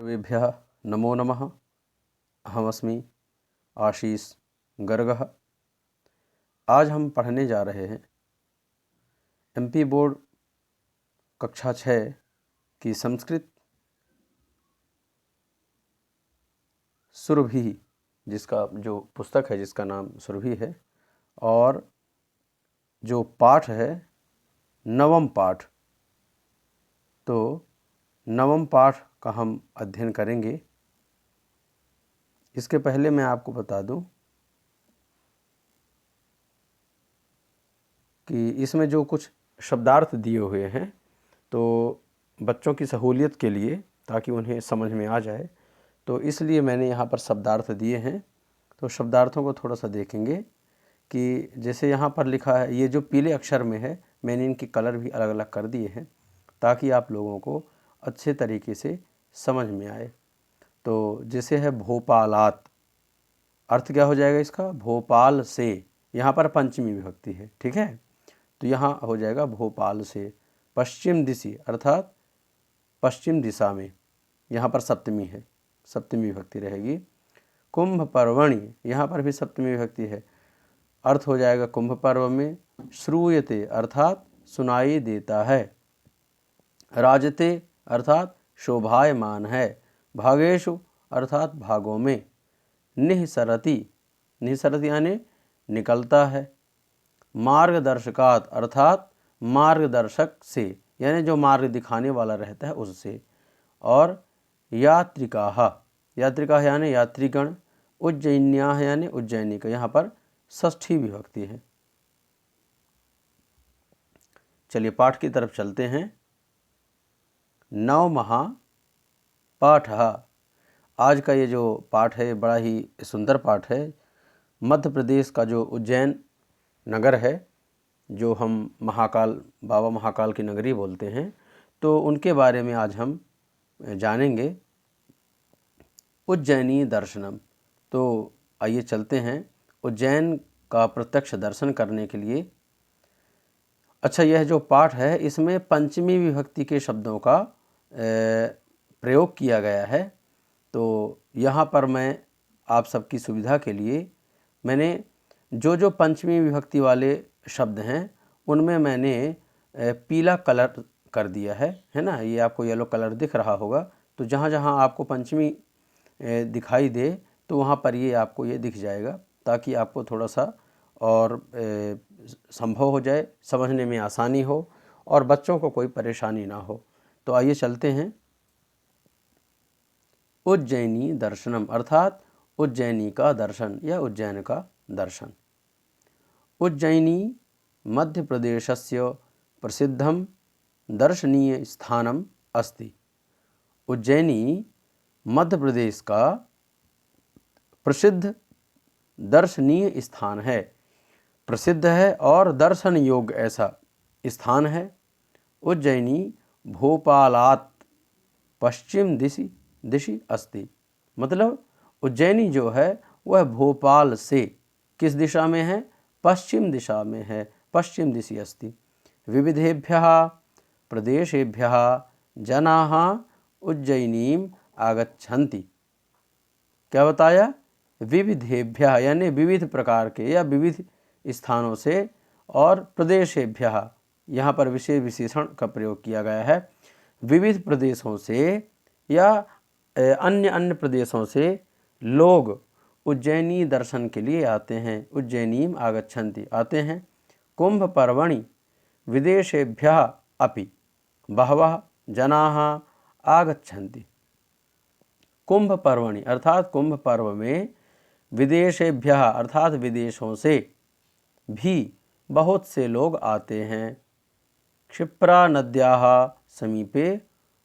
सर्वेभ्यः नमो नमः। अहमस्मि आशीष गर्गः। आज हम पढ़ने जा रहे हैं एमपी बोर्ड कक्षा 6 की संस्कृत सुरभि, जिसका जो पुस्तक है जिसका नाम सुरभि है, और जो पाठ है नवम पाठ। तो नवम पाठ का हम अध्ययन करेंगे। इसके पहले मैं आपको बता दूं कि इसमें जो कुछ शब्दार्थ दिए हुए हैं, तो बच्चों की सहूलियत के लिए, ताकि उन्हें समझ में आ जाए, तो इसलिए मैंने यहाँ पर शब्दार्थ दिए हैं। तो शब्दार्थों को थोड़ा सा देखेंगे कि जैसे यहाँ पर लिखा है, ये जो पीले अक्षर में है, मैंने इनके कलर भी अलग अलग कर दिए हैं ताकि आप लोगों को अच्छे तरीके से समझ में आए। तो जैसे है भोपालात, अर्थ क्या हो जाएगा इसका? भोपाल से। यहाँ पर पंचमी विभक्ति है, ठीक है। तो यहाँ हो जाएगा भोपाल से। पश्चिम दिशि अर्थात पश्चिम दिशा में, यहाँ पर सप्तमी है, सप्तमी विभक्ति रहेगी। कुंभ पर्वणि, यहाँ पर भी सप्तमी विभक्ति है, अर्थ हो जाएगा कुंभ पर्व में। श्रूयते अर्थात सुनाई देता है। राजते अर्थात शोभायमान है। भागेषु अर्थात भागों में। निःसरति, निःसरति यानी निकलता है। मार्गदर्शकात अर्थात मार्गदर्शक से, यानी जो मार्ग दिखाने वाला रहता है उससे। और यात्रिकाः, यात्रिकाः यानी यात्रीगण। उज्जयिन्याः यानी उज्जैनी का, यहाँ पर षष्ठी विभक्ति है। चलिए पाठ की तरफ चलते हैं। नवमः पाठः। आज का ये जो पाठ है बड़ा ही सुंदर पाठ है। मध्य प्रदेश का जो उज्जैन नगर है, जो हम महाकाल, बाबा महाकाल की नगरी बोलते हैं, तो उनके बारे में आज हम जानेंगे। उज्जैनी दर्शनम। तो आइए चलते हैं उज्जैन का प्रत्यक्ष दर्शन करने के लिए। अच्छा, यह जो पाठ है इसमें पंचमी विभक्ति के शब्दों का प्रयोग किया गया है। तो यहाँ पर मैं आप सबकी सुविधा के लिए मैंने जो पंचमी विभक्ति वाले शब्द हैं उनमें मैंने पीला कलर कर दिया है ना। ये आपको येलो कलर दिख रहा होगा। तो जहाँ जहाँ आपको पंचमी दिखाई दे तो वहाँ पर ये आपको ये दिख जाएगा, ताकि आपको थोड़ा सा और संभव हो जाए, समझने में आसानी हो और बच्चों को कोई परेशानी ना हो। तो आइए चलते हैं। उज्जैनी दर्शनम अर्थात उज्जैनी का दर्शन या उज्जैन का दर्शन। उज्जैनी मध्य प्रदेशस्य प्रसिद्धम दर्शनीय स्थानम अस्ति। उज्जैनी मध्य प्रदेश का प्रसिद्ध दर्शनीय स्थान है, प्रसिद्ध है और दर्शन योग्य ऐसा स्थान है। उज्जैनी भोपालात पश्चिम दिशि अस्ति। मतलब उज्जैनी जो है वह भोपाल से किस दिशा में है? पश्चिम दिशा में है, पश्चिम दिशि अस्ति। विविधेभ्यः प्रदेशेभ्यः जनाः उज्जैनीम आगच्छन्ति। क्या बताया? विविधेभ्यः यानी विविध प्रकार के या विविध स्थानों से, और प्रदेशेभ्यः यहाँ पर विशेष विशेषण का प्रयोग किया गया है। विविध प्रदेशों से या अन्य प्रदेशों से लोग उज्जैनी दर्शन के लिए आते हैं। उज्जैनीम आगच्छन्ति आते हैं। कुंभ पर्वणि विदेशेभ्यः अपि बहवः जनाः आगच्छन्ति। कुंभ पर्वणि अर्थात कुंभ पर्व में विदेशेभ्यः अर्थात विदेशों से भी बहुत से लोग आते हैं। क्षिप्रा नद्याः समीपे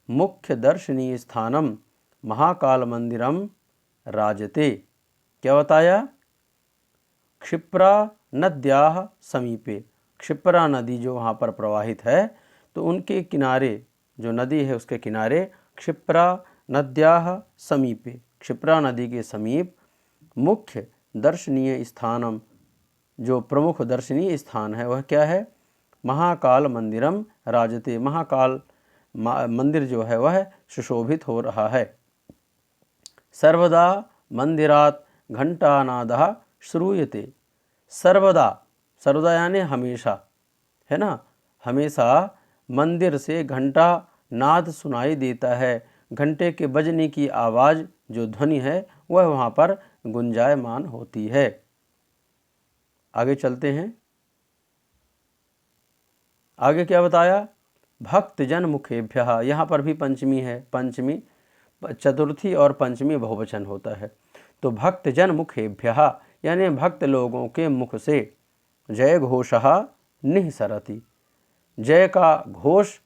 मुख्य दर्शनीय स्थानम महाकाल मंदिरम राजते। क्या बताया? क्षिप्रा नद्याः समीपे, क्षिप्रा नदी जो वहाँ पर प्रवाहित है, तो उनके किनारे, जो नदी है उसके किनारे, क्षिप्रा नद्याः समीपे, क्षिप्रा नदी के समीप मुख्य दर्शनीय स्थानम, जो प्रमुख दर्शनीय स्थान है वह क्या है? महाकाल मंदिरम राजते। महाकाल मंदिर जो है वह सुशोभित हो रहा है। सर्वदा मंदिरात घंटानादः श्रूयते। सर्वदा, सर्वदा यानी हमेशा, है ना, हमेशा मंदिर से घंटा नाद सुनाई देता है। घंटे के बजने की आवाज़ जो ध्वनि है वह वहाँ पर गुंजायमान होती है। आगे चलते हैं। आगे क्या बताया? भक्तजन मुखेभ्यः, यहाँ पर भी पंचमी है, पंचमी, चतुर्थी और पंचमी बहुवचन होता है। तो भक्तजन मुखेभ्यः यानी भक्त लोगों के मुख से जय घोषः निःसरति, जय का घोष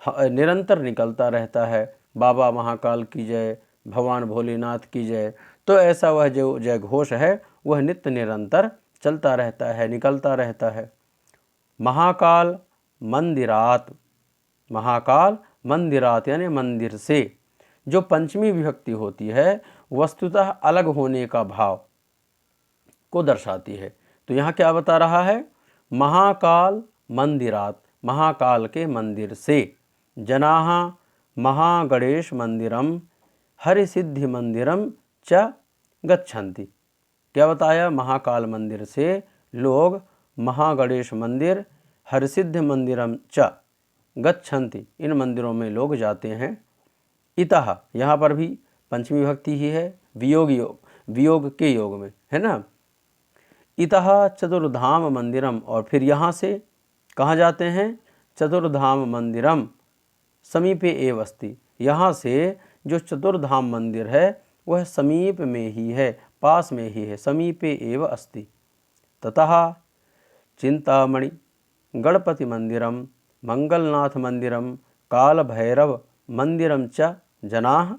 निरंतर निकलता रहता है। बाबा महाकाल की जय, भगवान भोलेनाथ की जय। तो ऐसा वह जो जय घोष है वह नित्य निरंतर चलता रहता है, निकलता रहता है। महाकाल मंदिरात, महाकाल मंदिरात यानी मंदिर से, जो पंचमी विभक्ति होती है वस्तुतः अलग होने का भाव को दर्शाती है। तो यहाँ क्या बता रहा है? महाकाल मंदिरात, महाकाल के मंदिर से, जनाः महागणेश मंदिरम हरिसिद्धि मंदिरम च गच्छन्ति। क्या बताया? महाकाल मंदिर से लोग महागणेश मंदिर, हरिसिद्धि मंदिरम च गच्छन्ति, इन मंदिरों में लोग जाते हैं। इतः, यहाँ पर भी पंचमी विभक्ति ही है, वियोग योग, वियोग के योग में, है ना। इतः चतुर्धाम मंदिरम, और फिर यहाँ से कहाँ जाते हैं? चतुर्धाम मंदिरम समीपे एव अस्ति, यहाँ से जो चतुर्धाम मंदिर है वह समीप में ही है, पास में ही है, समीपे एव अस्ति। ततः चिंतामणि गणपति मंदिरम मंगलनाथ मंदिरम काल भैरव मंदिरम च जनाः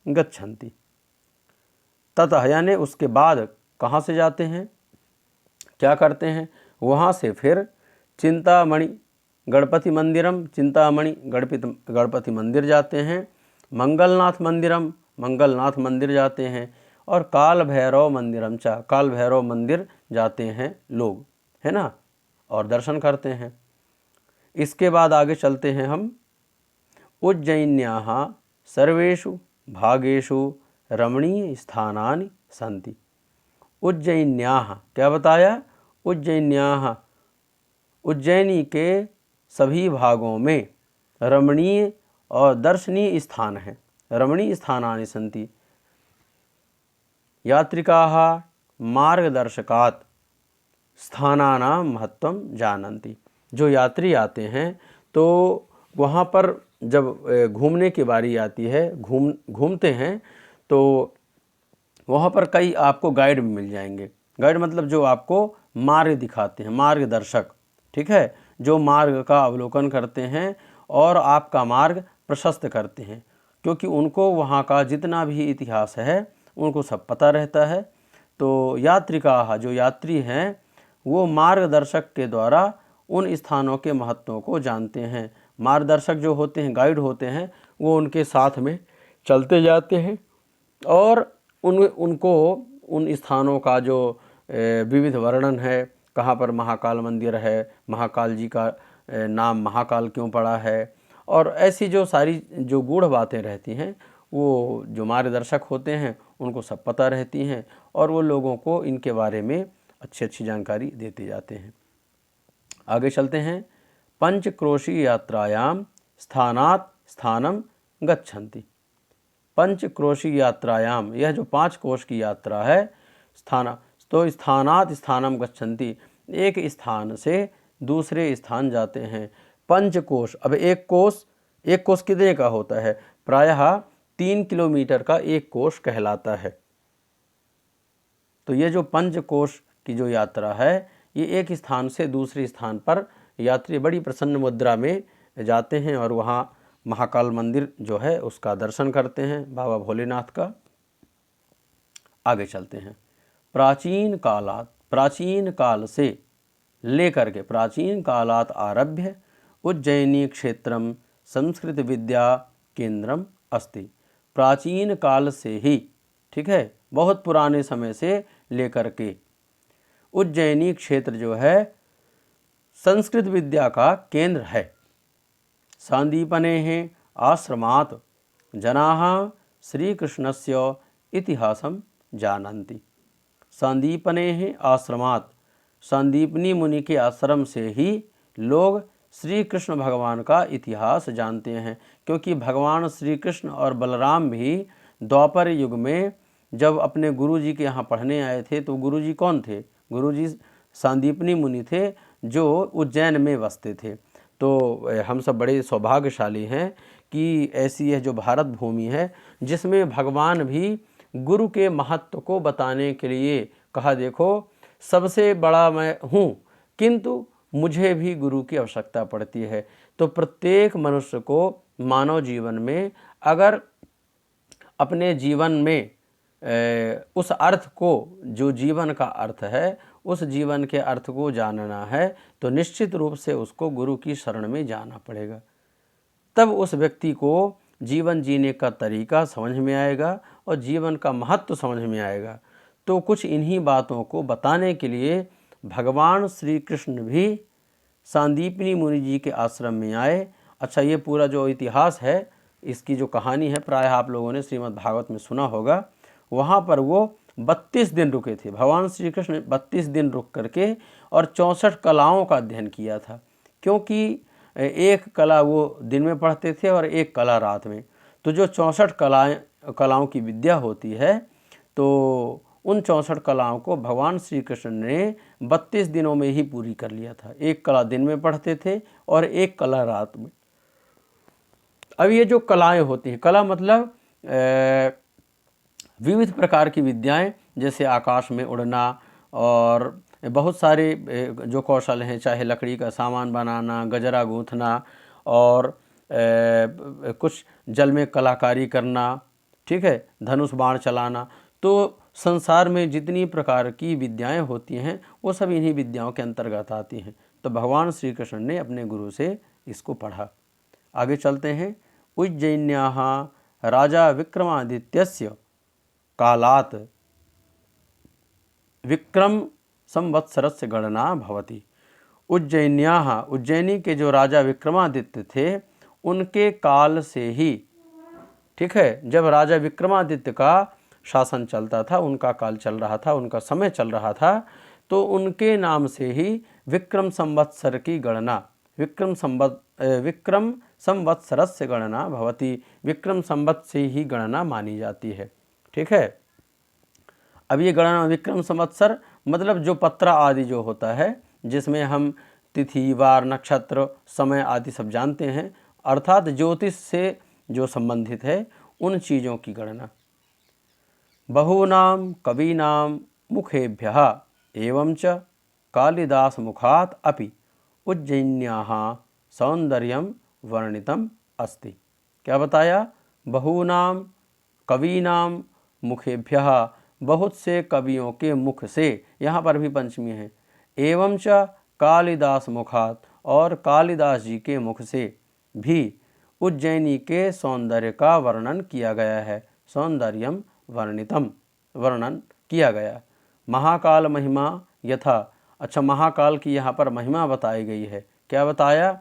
गच्छन्ति। ततः यानी उसके बाद कहाँ से जाते हैं, क्या करते हैं? वहाँ से फिर चिंतामणि गणपति मंदिरम, चिंतामणि गणपति मंदिर जाते हैं, मंगलनाथ मंदिरम, मंगलनाथ मंदिर जाते हैं, और काल भैरव मंदिरम चा, काल भैरव मंदिर जाते हैं लोग, है ना, और दर्शन करते हैं। इसके बाद आगे चलते हैं हम। उज्जयिन्याः सर्वेषु भागेषु रमणीय स्थानानि सन्ति। उज्जयिन्याः, क्या बताया? उज्जयिन्याः, उज्जैनी के सभी भागों में रमणीय और दर्शनीय स्थान हैं। रमणीय स्थानानि सन्ति। यात्रिकाः मार्गदर्शकात् स्थानानां महत्वं जानन्ति। जो यात्री आते हैं तो वहाँ पर जब घूमने की बारी आती है, घूमते हैं, तो वहाँ पर कई आपको गाइड मिल जाएंगे। गाइड मतलब जो आपको मार्ग दिखाते हैं, मार्गदर्शक, ठीक है, जो मार्ग का अवलोकन करते हैं और आपका मार्ग प्रशस्त करते हैं, क्योंकि उनको वहाँ का जितना भी इतिहास है उनको सब पता रहता है। तो यात्रिका, जो यात्री हैं, वो मार्गदर्शक के द्वारा उन स्थानों के महत्वों को जानते हैं। मार्गदर्शक जो होते हैं, गाइड होते हैं, वो उनके साथ में चलते जाते हैं और उनको उन स्थानों का जो विविध वर्णन है, कहाँ पर महाकाल मंदिर है, महाकाल जी का नाम महाकाल क्यों पड़ा है, और ऐसी जो सारी जो गूढ़ बातें रहती हैं वो जो मार्गदर्शक होते हैं उनको सब पता रहती हैं, और वो लोगों को इनके बारे में अच्छी अच्छी जानकारी देते जाते हैं। आगे चलते हैं। पंचक्रोशी यात्रायाम स्थानात स्थानम गच्छन्ति। पंचक्रोशी यात्रायाम, यह जो 5 कोश की यात्रा है, तो स्थानात स्थानम गच्छन्ति, एक स्थान से दूसरे स्थान जाते हैं। पंचकोश, अब एक कोश कितने का होता है? प्रायः 3 किलोमीटर का एक कोश कहलाता है। तो ये जो पंचकोश की जो यात्रा है, ये एक स्थान से दूसरे स्थान पर यात्री बड़ी प्रसन्न मुद्रा में जाते हैं और वहाँ महाकाल मंदिर जो है उसका दर्शन करते हैं, बाबा भोलेनाथ का। आगे चलते हैं। प्राचीन काल से लेकर के, प्राचीन कालात आरभ्य उज्जैनी क्षेत्रम संस्कृत विद्या केंद्रम अस्ति। प्राचीन काल से ही, ठीक है, बहुत पुराने समय से लेकर के उज्जैनी क्षेत्र जो है संस्कृत विद्या का केंद्र है। सांदीपनेः आश्रमात् जनाः श्रीकृष्णस्य इतिहासम जानन्ति। संदीपने आश्रमात्, संदीपनी मुनि के आश्रम से ही लोग श्री कृष्ण भगवान का इतिहास जानते हैं, क्योंकि भगवान श्री कृष्ण और बलराम भी द्वापर युग में जब अपने गुरुजी के यहाँ पढ़ने आए थे तो गुरुजी कौन थे? गुरुजी संदीपनी मुनि थे जो उज्जैन में बसते थे। तो हम सब बड़े सौभाग्यशाली हैं कि ऐसी यह जो भारत भूमि है जिसमें भगवान भी गुरु के महत्व को बताने के लिए कहा, देखो सबसे बड़ा मैं हूँ किंतु मुझे भी गुरु की आवश्यकता पड़ती है। तो प्रत्येक मनुष्य को मानव जीवन में अगर अपने जीवन में उस अर्थ को, जो जीवन का अर्थ है, उस जीवन के अर्थ को जानना है तो निश्चित रूप से उसको गुरु की शरण में जाना पड़ेगा। तब उस व्यक्ति को जीवन जीने का तरीका समझ में आएगा और जीवन का महत्व समझ में आएगा। तो कुछ इन्हीं बातों को बताने के लिए भगवान श्री कृष्ण भी संदीपनी मुनि जी के आश्रम में आए। अच्छा, ये पूरा जो इतिहास है, इसकी जो कहानी है, प्रायः आप लोगों ने श्रीमद् भागवत में सुना होगा। वहाँ पर वो 32 दिन रुके थे। भगवान श्री कृष्ण 32 दिन रुक करके और 64 कलाओं का अध्ययन किया था, क्योंकि एक कला वो दिन में पढ़ते थे और एक कला रात में। तो जो 64 कलाओं की विद्या होती है, तो उन 64 कलाओं को भगवान श्री कृष्ण ने 32 दिनों में ही पूरी कर लिया था। एक कला दिन में पढ़ते थे और एक कला रात में। अब ये जो कलाएं होती हैं, कला मतलब विविध प्रकार की विद्याएं, जैसे आकाश में उड़ना और बहुत सारे जो कौशल हैं, चाहे लकड़ी का सामान बनाना, गजरा गूंथना और कुछ जल में कलाकारी करना, ठीक है, धनुष बाण चलाना। तो संसार में जितनी प्रकार की विद्याएं होती हैं वो सब इन्हीं विद्याओं के अंतर्गत आती हैं। तो भगवान श्री कृष्ण ने अपने गुरु से इसको पढ़ा। आगे चलते हैं। उज्जैन्याः राजा विक्रमादित्यस्य कालात् विक्रम संवत्सरस्य गणना भवति। उज्जैन्याः, उज्जैनी के जो राजा विक्रमादित्य थे उनके काल से ही, ठीक है, जब राजा विक्रमादित्य का शासन चलता था, उनका काल चल रहा था, उनका समय चल रहा था, तो उनके नाम से ही विक्रम संवत्सर की गणना, विक्रम संवत्सरस्य गणना भवति, विक्रम संवत से ही गणना मानी जाती है। ठीक है। अब ये गणना विक्रम संवत्सर मतलब जो पत्रा आदि जो होता है, जिसमें हम तिथि, वार, नक्षत्र, समय आदि सब जानते हैं, अर्थात ज्योतिष से जो संबंधित है उन चीज़ों की गणना। बहूनां कवीनां मुखेभ्यः एवं च कालिदास मुखात् अपि उज्जैन्याः सौंदर्यं वर्णितम अस्ति। क्या बताया? बहूनां कवीनां मुखेभ्यः, बहुत से कवियों के मुख से, यहाँ पर भी पंचमी है, एवं च कालिदास मुखात, और कालिदास जी के मुख से भी उज्जैनी के सौंदर्य का वर्णन किया गया है। सौंदर्यम वर्णितम, वर्णन किया गया। महाकाल महिमा यथा, अच्छा महाकाल की यहाँ पर महिमा बताई गई है। क्या बताया?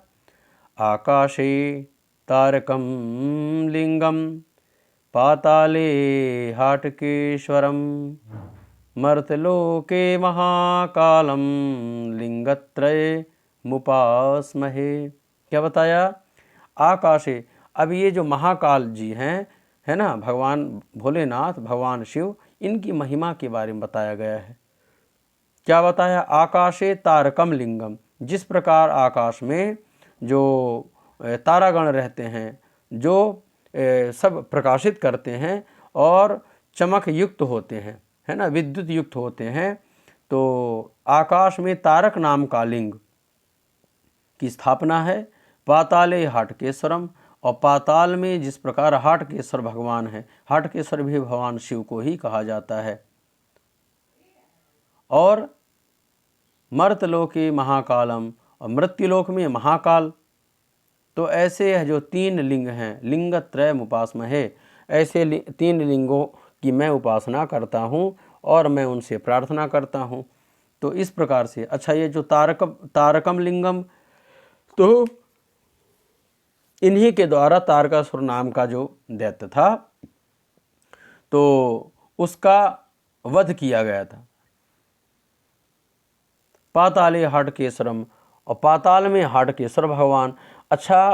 आकाशे तारकम लिंगम पाताले हाटकेश्वरम मर्तलोके महाकालम लिंगत्रय मुपास्महे। क्या बताया? आकाशे। अब ये जो महाकाल जी हैं, है ना, भगवान भोलेनाथ, भगवान शिव, इनकी महिमा के बारे में बताया गया है। क्या बताया? आकाशे तारकम लिंगम, जिस प्रकार आकाश में जो तारागण रहते हैं, जो सब प्रकाशित करते हैं और चमक युक्त होते हैं, है ना, विद्युत युक्त होते हैं, तो आकाश में तारक नाम का लिंग की स्थापना है। पाताले हाटकेश्वरम, और पाताल में जिस प्रकार हाटकेश्वर भगवान है, हाटकेश्वर भी भगवान शिव को ही कहा जाता है। और मर्तलोके महाकालम, और मृत्युलोक में महाकाल। तो ऐसे जो तीन लिंग हैं, लिंगत्रय मुपास्महे, ऐसे तीन लिंगों की मैं उपासना करता हूँ और मैं उनसे प्रार्थना करता हूँ। तो इस प्रकार से, अच्छा ये जो तारकम लिंगम, तो इन्हीं के द्वारा तारकासुर नाम का जो दैत्य था, तो उसका वध किया गया था। पाताले हाटकेश्वरम, और पाताल में हाटकेश्वर भगवान। अच्छा,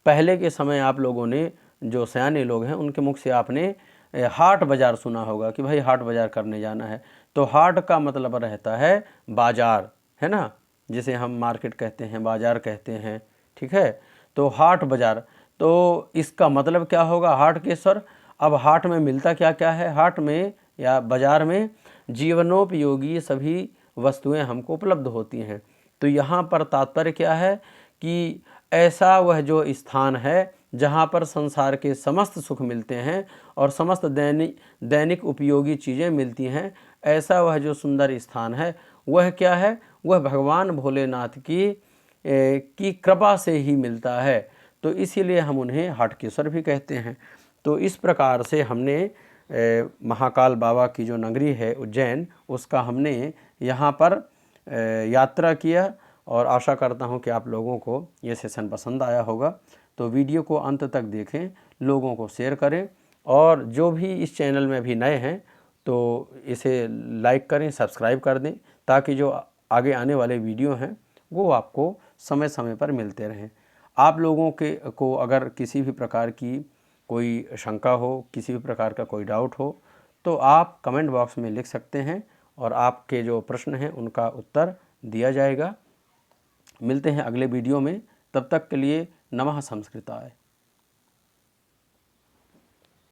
पहले के समय आप लोगों ने, जो सयाने लोग हैं उनके मुख से आपने हाट बाज़ार सुना होगा कि भाई हाट बाज़ार करने जाना है। तो हाट का मतलब रहता है बाज़ार, है ना, जिसे हम मार्केट कहते हैं, बाज़ार कहते हैं, ठीक है। तो हाट बाज़ार, तो इसका मतलब क्या होगा हाटकेश्वर। अब हाट में मिलता क्या क्या है, हाट में या बाज़ार में जीवनोपयोगी सभी वस्तुएं हमको उपलब्ध होती हैं। तो यहाँ पर तात्पर्य क्या है कि ऐसा वह जो स्थान है जहाँ पर संसार के समस्त सुख मिलते हैं और समस्त दैनिक उपयोगी चीज़ें मिलती हैं, ऐसा वह जो सुंदर स्थान है वह क्या है, वह भगवान भोलेनाथ की कृपा से ही मिलता है। तो इसीलिए हम उन्हें हाटकेश्वर भी कहते हैं। तो इस प्रकार से हमने महाकाल बाबा की जो नगरी है उज्जैन, उसका हमने यहाँ पर यात्रा किया, और आशा करता हूँ कि आप लोगों को ये सेशन पसंद आया होगा। तो वीडियो को अंत तक देखें, लोगों को शेयर करें, और जो भी इस चैनल में भी नए हैं तो इसे लाइक करें, सब्सक्राइब कर दें, ताकि जो आगे आने वाले वीडियो हैं वो आपको समय समय पर मिलते रहें। आप लोगों को अगर किसी भी प्रकार की कोई शंका हो, किसी भी प्रकार का कोई डाउट हो, तो आप कमेंट बॉक्स में लिख सकते हैं, और आपके जो प्रश्न हैं उनका उत्तर दिया जाएगा। मिलते हैं अगले वीडियो में, तब तक के लिए नमः संस्कृताय।